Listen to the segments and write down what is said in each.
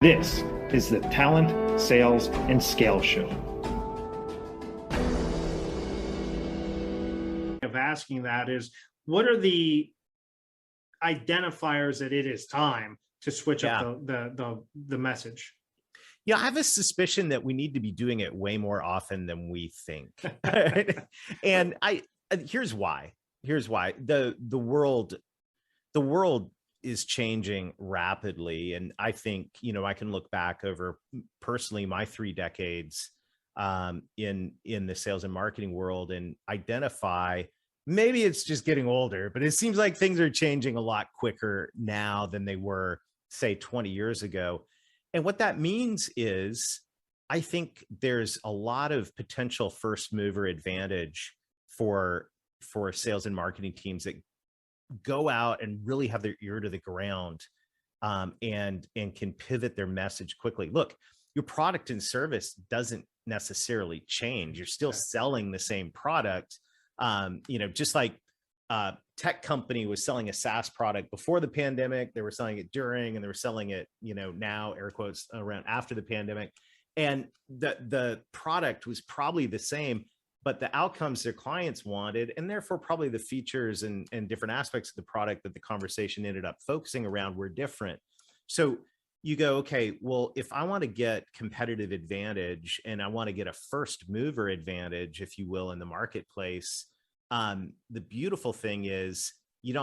This is the Talent, Sales, and Scale Show. Of asking that is, what are the identifiers that it is time to switch up the message? Yeah, I have a suspicion that we need to be doing it way more often than we think. And here's why. The world is changing rapidly. And I think, I can look back over personally my 3 decades in the sales and marketing world and identify, maybe it's just getting older, but it seems like things are changing a lot quicker now than they were, say, 20 years ago. And what that means is, I think there's a lot of potential first mover advantage for sales and marketing teams that go out and really have their ear to the ground and can pivot their message quickly. Look, your product and service doesn't necessarily change. You're still selling the same product. Just like tech company was selling a SaaS product before the pandemic, they were selling it during, and they were selling it, now, air quotes, around after the pandemic. And the product was probably the same, but the outcomes their clients wanted, and therefore probably the features and different aspects of the product that the conversation ended up focusing around were different. So you go, okay, well, if I want to get competitive advantage and I want to get a first mover advantage, if you will, in the marketplace, the beautiful thing is you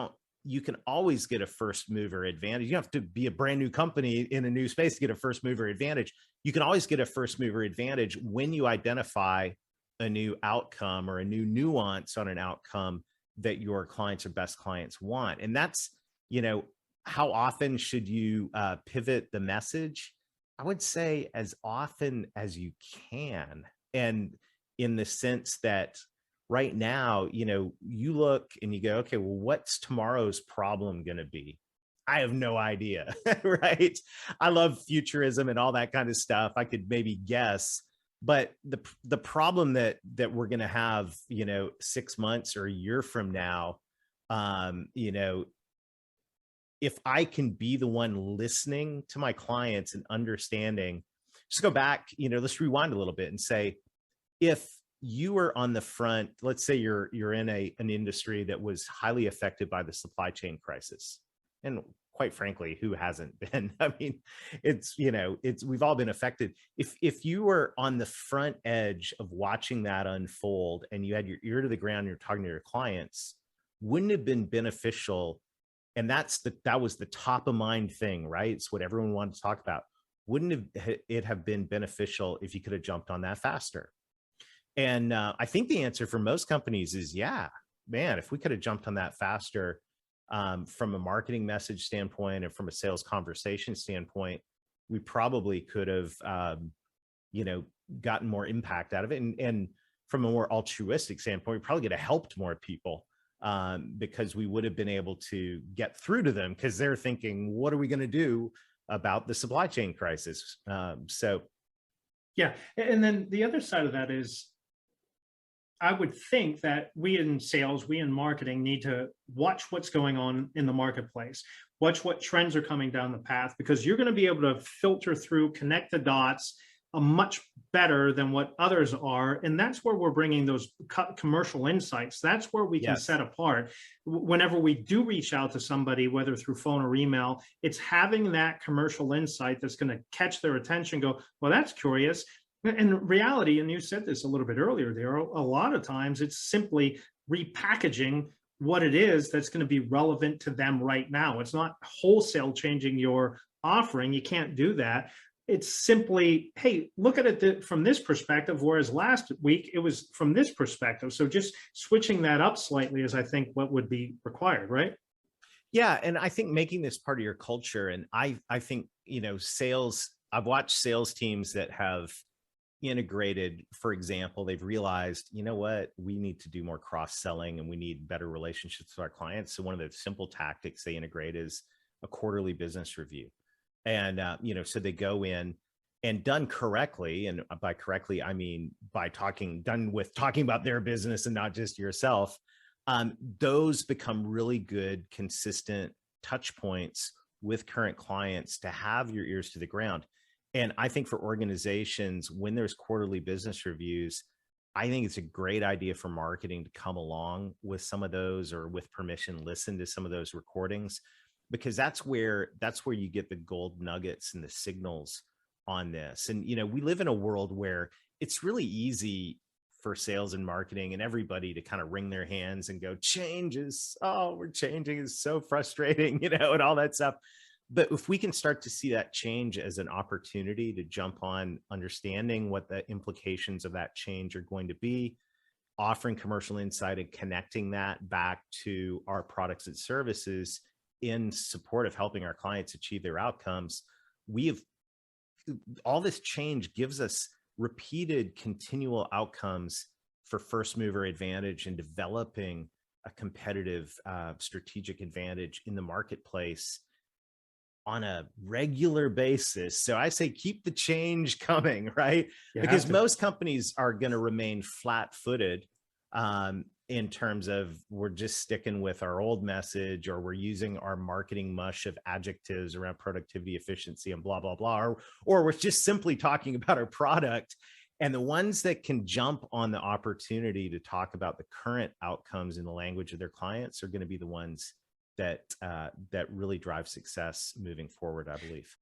can always get a first mover advantage. You don't have to be a brand new company in a new space to get a first mover advantage. You can always get a first mover advantage when you identify a new outcome or a new nuance on an outcome that your clients or best clients want. And that's, how often should you pivot the message? I would say as often as you can. And in the sense that right now, you look and you go, okay, well, what's tomorrow's problem going to be? I have no idea, right? I love futurism and all that kind of stuff. I could maybe guess, but the problem that we're going to have, 6 months or a year from now, if I can be the one listening to my clients and understanding, just go back, let's rewind a little bit and say, if you were on the front, let's say you're in an industry that was highly affected by the supply chain crisis. And quite frankly, who hasn't been? I mean, we've all been affected. If you were on the front edge of watching that unfold and you had your ear to the ground, you're talking to your clients, wouldn't it have been beneficial? And that was the top of mind thing, right? It's what everyone wanted to talk about. Wouldn't it have been beneficial if you could have jumped on that faster? And I think the answer for most companies is, yeah, man, if we could have jumped on that faster, from a marketing message standpoint and from a sales conversation standpoint, we probably could have, gotten more impact out of it. And from a more altruistic standpoint, we probably could have helped more people because we would have been able to get through to them because they're thinking, what are we going to do about the supply chain crisis? Yeah. And then the other side of that is, I would think that we in sales, we in marketing need to watch what's going on in the marketplace, watch what trends are coming down the path, because you're going to be able to filter through, connect the dots much better than what others are. And that's where we're bringing those commercial insights. That's where we can set apart. Whenever we do reach out to somebody, whether through phone or email, it's having that commercial insight that's going to catch their attention, go, well, that's curious. In reality, and you said this a little bit earlier, Darrell, a lot of times it's simply repackaging what it is that's going to be relevant to them right now. It's not wholesale changing your offering. You can't do that. It's simply, hey, look at it from this perspective, whereas last week it was from this perspective. So just switching that up slightly is, I think, what would be required, right? Yeah. And I think making this part of your culture, and I think, sales, I've watched sales teams that have integrated, for example, they've realized, what, we need to do more cross-selling and we need better relationships with our clients. So one of the simple tactics they integrate is a quarterly business review. And, so they go in and done correctly. And by correctly, I mean, done with talking about their business and not just yourself. Those become really good, consistent touch points with current clients to have your ears to the ground. And I think for organizations, when there's quarterly business reviews, I think it's a great idea for marketing to come along with some of those, or with permission, listen to some of those recordings, because that's where you get the gold nuggets and the signals on this. And, we live in a world where it's really easy for sales and marketing and everybody to kind of wring their hands and go, we're changing is so frustrating, and all that stuff. But if we can start to see that change as an opportunity to jump on understanding what the implications of that change are going to be, offering commercial insight and connecting that back to our products and services in support of helping our clients achieve their outcomes, all this change gives us repeated continual outcomes for first mover advantage and developing a competitive strategic advantage in the marketplace on a regular basis. So I say keep the change coming, right? Because most companies are going to remain flat-footed in terms of we're just sticking with our old message, or we're using our marketing mush of adjectives around productivity, efficiency, and blah, blah, blah, or we're just simply talking about our product. And the ones that can jump on the opportunity to talk about the current outcomes in the language of their clients are going to be the ones that really drive success moving forward, I believe.